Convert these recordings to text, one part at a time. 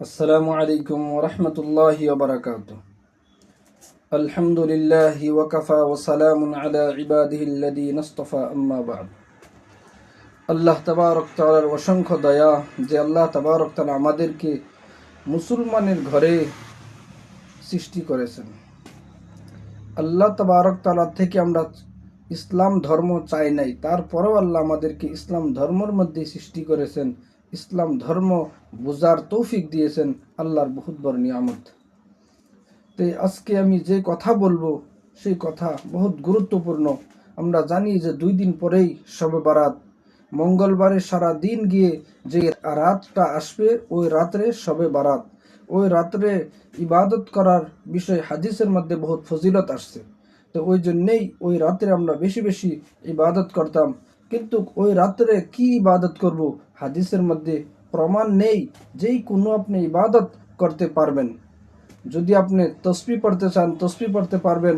আসসালামু আলাইকুম ওয়া রাহমাতুল্লাহি ওয়া বারাকাতুহু। আলহামদুলিল্লাহি ওয়া কাফা ওয়া সালামুন আলা ইবাদিহিল্লাযীনা ইসতাফা, আম্মা বা'দ। আল্লাহ তাবারক তাআলার অসংখ্য দয়া যে আল্লাহ তাবারক তাআলা আমাদেরকে মুসলমানের ঘরে সৃষ্টি করেছেন। আল্লাহ তাবারক তাআলা থেকে আমরা ইসলাম ধর্ম চাই নাই, তারপরেও আল্লাহ আমাদেরকে ইসলাম ধর্মের মধ্যে সৃষ্টি করেছেন, ইসলাম ধর্ম বুঝার তৌফিক দিয়েছেন। আল্লাহর বহুত বড় নিয়ামত। তো আজকে আমি যে কথা বলবো সেই কথা বহুত গুরুত্বপূর্ণ। আমরা জানি যে 2 দিন পরেই শবে বারাত, মঙ্গলবারে সারা দিন গিয়ে যে রাতটা আসবে ওই রাত্রে শবে বারাত। ওই রাত্রে ইবাদত করার বিষয় হাদিসের মধ্যে বহুত ফজিলত আসছে। তো ওই জন্যেই ওই রাত্রে আমরা বেশি বেশি ইবাদত করতাম। কিন্তু ওই রাত্রে কি ইবাদত করব, হাদিসের মধ্যে প্রমাণ নেই যেই কোনো আপনি ইবাদত করতে পারবেন। যদি আপনি তসবিহ পড়তে চান তসবিহ পড়তে পারবেন,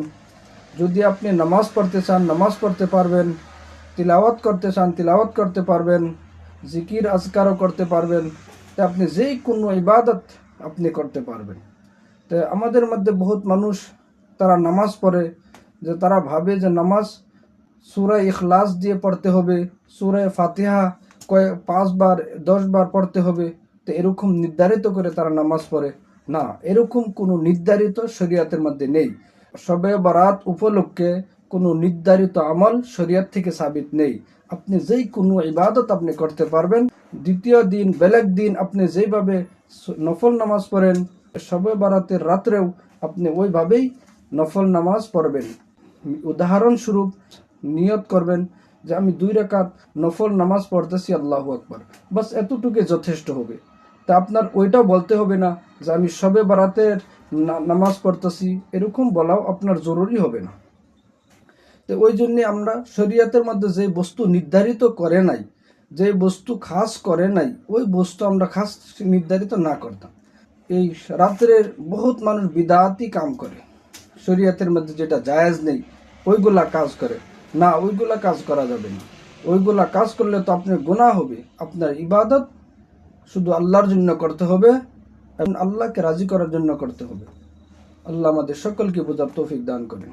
যদি আপনি নামাজ পড়তে চান নামাজ পড়তে পারবেন, তিলাওয়াত করতে চান তিলাওয়াত করতে পারবেন, জিকির আজকারও করতে পারবেন। তো আপনি যেই কোনো ইবাদত আপনি করতে পারবেন। তো আমাদের মধ্যে বহুত মানুষ তারা নামাজ পড়ে, যে তারা ভাবে যে নামাজ সূরা ইখলাস দিয়ে পড়তে হবে, সূরা ফাতিহা 5 বার 10 বার পড়তে হবে। তো এরকম নির্ধারিত করে তারা নামাজ পড়ে না, এরকম কোনো নির্ধারিত শরীয়তের মধ্যে নেই। শবে বারাত উপলক্ষে কোনো নির্ধারিত আমল শরীয়ত থেকে সাবিত নেই। আপনি যেই কোনো ইবাদত আপনি করতে পারবেন। দ্বিতীয় দিন বেলেগ দিন আপনি যেইভাবে নফল নামাজ পড়েন, শবে বারাতের রাত্রেও আপনি ওইভাবেই নফল নামাজ পড়বেন। উদাহরণস্বরূপ নিয়ত করবেন যে আমি 2 রাকাত নফল নামাজ পড়তেছি, আল্লাহু আকবার, বাস এতটুকু যথেষ্ট হবে। তা আপনার ওইটাও বলতে হবে না যে আমি শবে বারাতের নামাজ পড়তেছি, এরকম বলাও আপনার জরুরি হবে না। তো ওই জন্যে আমরা শরীয়তের মধ্যে যে বস্তু নির্ধারিত করে নাই, যে বস্তু খাস করে নাই, ওই বস্তু আমরা খাস নির্ধারিত না করতাম। এই রাত্রের বহুত মানুষ বিদআতি কাম করে, শরীয়তের মধ্যে যেটা জায়েজ নেই ওইগুলা কাজ করে না, ওইগুলা কাজ করা যাবে না। ওইগুলা কাজ করলে তো আপনার গুনাহ হবে। আপনার ইবাদত শুধু আল্লাহর জন্য করতে হবে এবং আল্লাহকে রাজি করার জন্য করতে হবে। আল্লাহ আমাদের সকলকে বোঝার তৌফিক দান করেন।